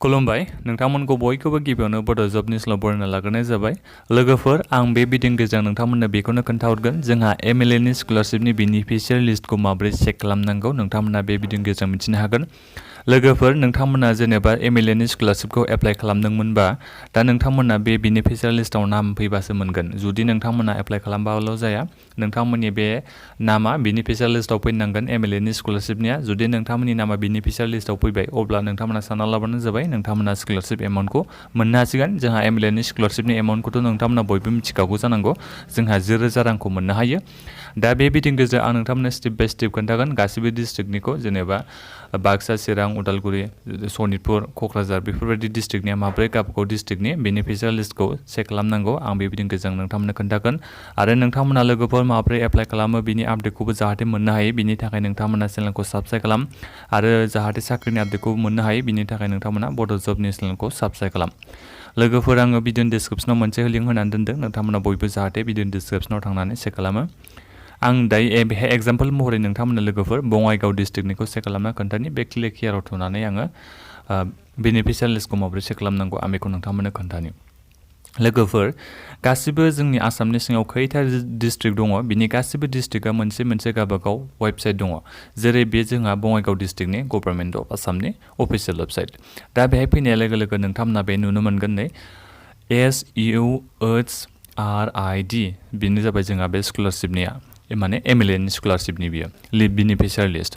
खुलुमबाय नोंथांमोनखौ बयखौबो गिबियावनो बड' जब निउसलाव बरायना लाग्रोनाय जाबाय लोगोफोर आं बे भिडिअनि गेजेरजों नोंथांमोननो बेखौनो खोन्थाहरगोन जोंहा MLA नि स्कलारशिपनि बेनिफिशियारि लिस्टखौ माबोरै चेक खालामनांगौ नोंथांमोना बे भिडिअनि गेजेरजों मिथिनो हागोन लोगोफोर नोंथांमोना जेनेबा MLA नि स्कलारशिपखौ एप्लाइ खालामदोंमोनबा दा नोंथांमोना बे बेनिफिशियारि लिस्टआव नाम फैबासो मोनगोन जुदि नोंथांमोना एप्लाइ खालामबाल' जाया नोंथांमोननि बे नामा बेनिफिशियारि लिस्टआव फैनांगोन MLA नि स्कलारशिपनिया जुदि नोंथांमोननि नामा बेनिफिशियारि लिस्टआव फैबाय अब्ला नोंथांमोना सानना लाबानो जाबाय नोंथांमोना स्कलारशिप एमाउन्टखौ मोननो हासिगोन जोंहा MLA नि स्कलारशिपनि एमाउन्टखौथ' नोंथांमोना बयबो मिथिखागौ जानांगौ जोंहा 10,000 रांखौ मोननो हायो दा बे भिडिअनि गेजेरजों आं नोंथांमोननो स्टेप बाय स्टेप खोन्थागोन गासिबो डिस्ट्रिक्टनिखौ जेनेबा बाक्सा चिरां उदालगुरि सनितपुर क'क्राझार बेफोरबायदि डिस्ट्रिक्टनिया माब्रै गावबागाव डिस्ट्रिक्टनि बेनिफिशियारि लिस्टखौ चेक खालामनांगौ आं बे भिडिअनि गेजेरजों नोंथांमोननो खोन्थागोन आरो नोंथांमोना लोगोफोर माब्रै एप्लाइ खालामो बिनि आपडेटखौबो जाहाथे मोननो हायो बिनि थाखाय नोंथांमोना चेनेलखौ साबस्क्राइब खालाम आरो जाहाथे साख्रिनि आपडेटखौ मोननो हायो बिनि थाखाय नोंथांमोना बड' जब निउस चेनेलखौ साबस्क्राइब खालाम लोगोफोर आङो भिडिअनि डिसक्रिपसनाव मोनसे लिंक होनानै दोनदों नोंथांमोना बयबो जाहाथे भिडिअनि डिसक्रिपसनाव थांनानै चेक खालामो आं दायो बेहाय एग्जाम्पल महरै नोंथांमोननो लोगोफोर बङाइगाव डिस्ट्रिक्टनिखौ चेक खालामना खोन्थानि बे क्लिक हियाराव थुनानै आङो बेनिफिशियारि लिस्टखौ माबोरै चेक खालामनांगौ आं बेखौ नोंथांमोननो खोन्थानि लोगोफोर गासिबो जोंनि आसामनि सिङाव खैथा डिस्ट्रिक्ट दङ बिनि गासिबो डिस्ट्रिक्टआ मोनसे गावबागाव वेबसाइट दङ जेरै बे जोंहा बङाइगाव डिस्ट्रिक्टनि गभर्नमेन्ट अफ आसामनि अफिसियेल वेबसाइट दा बेहाय फैनाय लोगो लोगो नोंथांमोना बे नुनो मोनगोन नै SUHRID बेनो जाबाय जोंहा बे स्कलारशिपनिया माने MLA नि स्कलारशिपनि बियो बेनिफिशियारि लिस्ट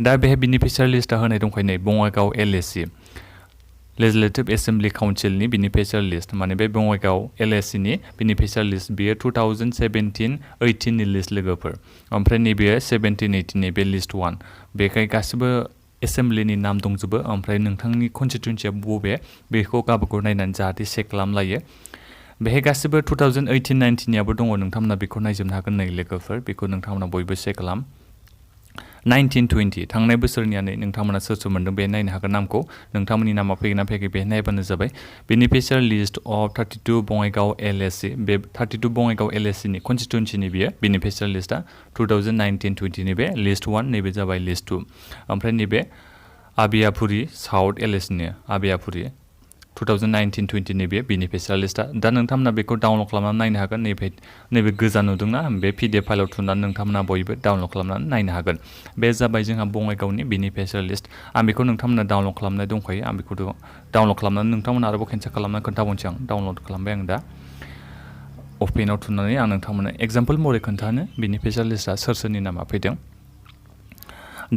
दा बेहाय बेनिफिशियारि लिस्टआ होनाय दंखायो नै बङाइगाव LAC लेजिस्लेटिभ एसेम्बलि काउन्सिलनि बेनिफिशियारि लिस्ट माने बे बङाइगाव LAC नि बेनिफिशियारि लिस्ट बेयो 2017-18 नि लिस्ट लोगोफोर ओमफ्राय नैबे 17-18 नि बे लिस्ट 1 बेखाय गासिबो एसेम्बलिनि नाम दंजोबो ओमफ्राय नोंथांनि कनस्टिटुएन्सिया बबे बेखौ गावबागाव नायनानै जाहाथे चेक खालामलायो बेहाय गासिबो 2018-19 नियाबो दङ नोंथांमोना बेखौ नायजोबनो हागोन नै लोगोफोर बेखौ नोंथांमोना बयबो चेक खालाम 19-20 थांनाय बोसोरनिया नै नोंथांमोना सोर मोनदों बे नायनो हागोन नामखौ नोंथांमोननि नामा फैगोन ना फैयाखै बे नायबानो जाबाय बेनिफिशियारि लिस्ट अफ 32 बङाइगाव LAC बे 32 बङाइगाव LAC नि कनस्टिटुएन्सिनि बियो बेनिफिशियारि लिस्टआ 2019-20 नि बे लिस्ट 1 नैबे जाबाय लिस्ट 2 ओमफ्राय नैबे आबियापुरि साउथ LAC नि आबियापुरि 2019-20 नि बे बेनिफिशियारि लिस्टआ दा नोंथांमोना बेखौ डाउनलड खालामनानै नायनो हागोन नैबे गोजा नुदोंना बे PDF फाइलाव थुनानै नोंथांमोना बयबो डाउनलड खालामनानै नायनो हागोन बे जाबाय जोंहा बङाइगावनि बेनिफिशियारि लिस्ट आं बेखौ नोंथांमोना डाउनलड खालामनाय दंखायो आं बेखौ डाउनलड खालामनानै नोंथांमोना आरोबाव केनसेल खालामनानै खोन्थाबावनोसै आं डाउनलड खालामबाय आं दा अपेनाव थुनानै आं नोंथांमोननो एग्जाम्पल महरै खोन्थानो बेनिफिशियारि लिस्टआ सोरनि नामा फैदों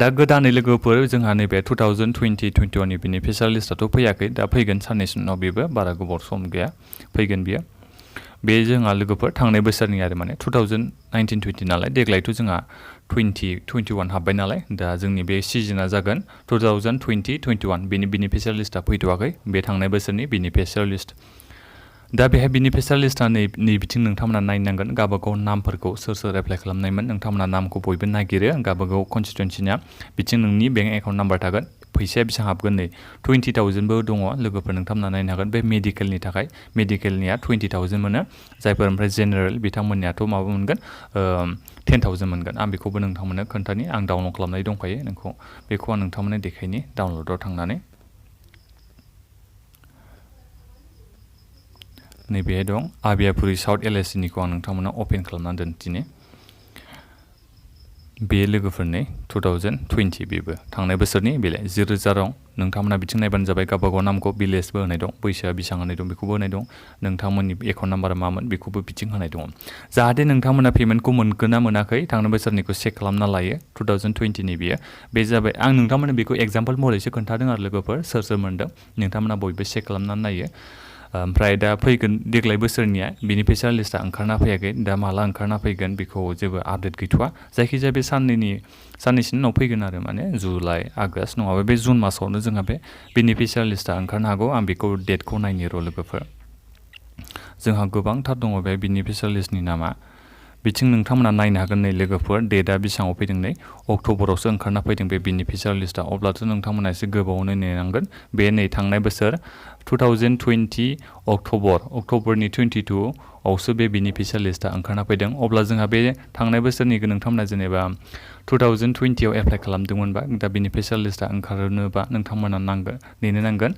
दा गोदानै लोगोफोर जोंहा नैबे 2020-21 नि बेनिफिशियारि लिस्टआथ' फैयाखै दा फैगोन साननैसो उनाव बेबो बारा गोबाव सम गैया फैगोन बियो बे जोंहा लोगोफोर थांनाय बोसोरनि आरो माने 2019-20 नालाय देग्लायथ' जोंहा 2021 हाबबाय नालाय दा जोंनि बे सिजोना जागोन 2020-21 बेनि बेनिफिशियारि लिस्टआ फैथ'वाखै बे थांनाय बोसोरनि बेनिफिशियारि लिस्ट दा बेहाय बेनिफिशियारि लिस्टआ नै बिथिं नोंथांमोना नायनांगोन गावबागाव नामफोरखौ सोर एप्लाइ खालामनायमोन नोंथांमोना नामखौ बयबो नागिरो गावबागाव कनस्टिटुएन्सिना बिथिं नोंनि बेंक एकाउन्ट नाम्बार थागोन फैसाया बेसेबां हाबगोन नै 20,000 बो दङ लोगोफोर नोंथांमोना नायनो हागोन बे मेडिकेलनि थाखाय मेडिकेलनिया 20,000 मोनो जायफोर ओमफ्राय जेनेरेल बिथांमोननियाथ' माबा मोनगोन 10,000 मोनगोन आं बेखौबो नोंथांमोननो खोन्थानि आं डाउनलड खालामनाय दंखायो बेखौ आं नोंथांमोननो देखायनि डाउनलडआव थांनानै नैबेहाय दं आबियापुरि साउथ LAC निखौ आं नोंथांमोननो अपेन खालामनानै दोनथिनि बे लोगोफोरनि 2020 बेबो थांनाय बोसोरनि बेलाय 10,000 रां नोंथांमोना बिथिं नायबानो जाबाय गावबागाव नामखौ भिलेजबो होनाय दं बैसोआ बेसेबां होनाय दं बेखौबो होनाय दं नोंथांमोननि एकाउन्ट नाम्बारा मामोन बेखौबो बिथिं होनाय दं जाहाथे नोंथांमोना पेमेन्टखौ मोनगोन ना मोनाखै थांनाय बोसोरनिखौ चेक खालामना लायो 2020 नि बियो बे जाबाय आं नोंथांमोननो बेखौ एग्जाम्पल महरैसो खोन्थादों आरो लोगोफोर सोर मोनदों नोंथांमोना बयबो चेक खालामनानै नायो ओमफ्राय दा फैगोन देग्लाय बोसोरनिया बेनिफिशियारि लिस्टआ ओंखारना फैयाखै दा माला ओंखारना फैगोन बेखौ जेबो आपडेट गैथ'वा जायखिजाया बे साननैसोनि उनाव फैगोन आरो माने जुलाइ आगष्ट नङाबा बे जुन मासावनो जोंहा बे बेनिफिशियारि लिस्टआ ओंखारनो हागौ आं बेखौ डेटखौ नायनो र' लोगोफोर जोंहा गोबांथार दङ बे बेनिफिशियारि लिस्टनि नामा बिथिं नोंथांमोना नायनो हागोन नै लोगोफोर डेटआ बेसेबाङाव फैदों नै अक्ट'बरावसो ओंखारना फैदों बे बेनिफिशियारि लिस्टआ अब्लाथ' नोंथांमोना एसे गोबावनो नेनांगोन बे नै थांनाय बोसोर 2020 अक्ट'बरनि 22 आवसो बे बेनिफिशियारि लिस्टआ ओंखारना फैदों अब्ला जोंहा बे थांनाय बोसोरनि नोंथांमोना जेनेबा 2020 आव एप्लाइ खालामदोंमोनबा दा बेनिफिशियारि लिस्टआ ओंखारनोबा नोंथांमोना नेनो नांगोन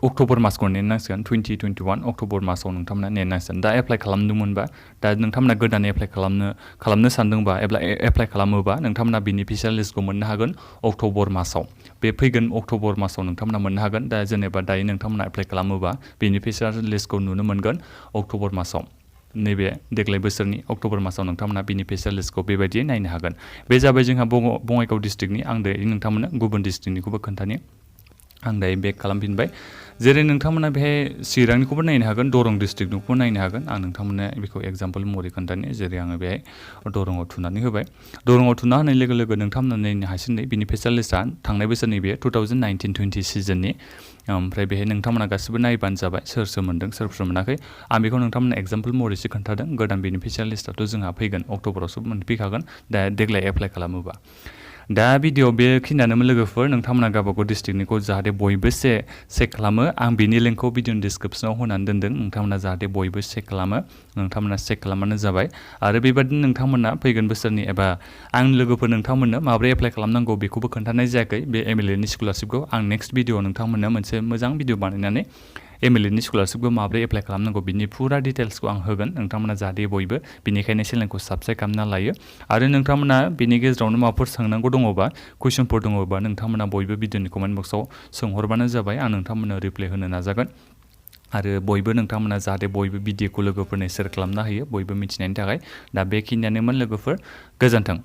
अक्ट'बर मासखौ नेनांसिगोन 2021 अक्ट'बर मासाव नोंथांमोना नेनांसिगोन दा एप्लाइ खालामदोंमोनबा दा नोंथांमोना गोदान एप्लाइ खालामनो सानदोंबा एप्लाइ खालामोबा नोंथांमोना बेनिफिशियारि लिस्टखौ मोननो हागोन अक्ट'बर मासाव बे फैगोन अक्ट'बर मासाव नोंथांमोना मोननो हागोन दा जेनेबा दायो नोंथांमोना एप्लाइ खालामोबा बेनिफिशियारि लिस्टखौ नुनो मोनगोन अक्ट'बर मासाव नैबे देग्लाय बोसोरनि अक्ट'बर मासाव नोंथांमोना बेनिफिशियारि लिस्टखौ बेबायदियै नायनो हागोन बे जाबाय जोंहा बङाइगाव डिस्ट्रिक्टनि आं दायो नोंथांमोननो गुबुन डिस्ट्रिक्टनिखौबो खोन्थानि आं दायो बेक खालामफिनबाय जेरै नोंथांमोना बेहाय चिरांनिखौबो नायनो हागोन दरं डिस्ट्रिक्टनिखौबो नायनो हागोन आं नोंथांमोननो बेखौ एग्जाम्पल महरै खोन्थानि जेरै आङो बेहाय दरंआव थुनानै होबाय दरंआव थुना होनाय लोगो लोगो नोंथांमोना नायनो हासिगोन बेनिफिशियारि लिस्टआ थांनाय बोसोरनि बे 2019-20 सिजननि ओमफ्राय बेहाय नोंथांमोना गासिबो नायबानो जाबाय सोर सोर मोनदों सोर सोर मोनाखै आं बेखौ नोंथांमोननो एग्जाम्पल महरैसो खोन्थादों गोदान बेनिफिशियारि लिस्टआथ' जोंहा फैगोन अक्ट'बरावसो मोनफैखागोन दा देग्लाय एप्लाइ खालामोबा दा भिडिअ बेखिनियानोमोन लोगोफोर नोंथांमोना गावबागाव डिस्ट्रिक्टनिखौ जाहाथे बयबो चेक खालामो आं बिनि लिंकखौ भिडिअनि डिसक्रिपसनाव होनानै दोनदों नोंथांमोना जाहाथे बयबो चेक खालामो नोंथांमोना चेक खालामबानो जाबाय आरो बेबादिनो नोंथांमोना फैगोन बोसोरनि एबा आं लोगोफोर नोंथांमोननो माबोरै एप्लाइ खालामनांगौ बेखौबो खोन्थानाय जायाखै बे MLA नि स्कलारशिपखौ आं नेक्स्ट भिडिअआव नोंथांमोननो मोनसे मोजां भिडिअ बानायनानै MLA नि स्कलारशिपखौ माबोरै एप्लाइ खालामनांगौ बिनि फुरा डिटेल्सखौ आं होगोन नोंथांमोना जाहाथे बयबो बिनिखायनो चेनेलखौ साबस्क्राइब खालामना लायो आरो नोंथांमोना बिनि गेजेरावनो माबाफोर सोंनांगौ दङबा कुइसनफोर दङबा नोंथांमोना बयबो भिडिअनि कमेन्ट बक्सआव सोंहरबानो जाबाय आं नोंथांमोननो रिप्लाइ होनो नाजागोन आरो बयबो नोंथांमोना जाहाथे बयबो भिडिअखौ लोगोफोरनो शेयार खालामना होयो बयबो मिथिनायनि थाखाय दा बेखिनियानोमोन लोगोफोर गोजोन्थों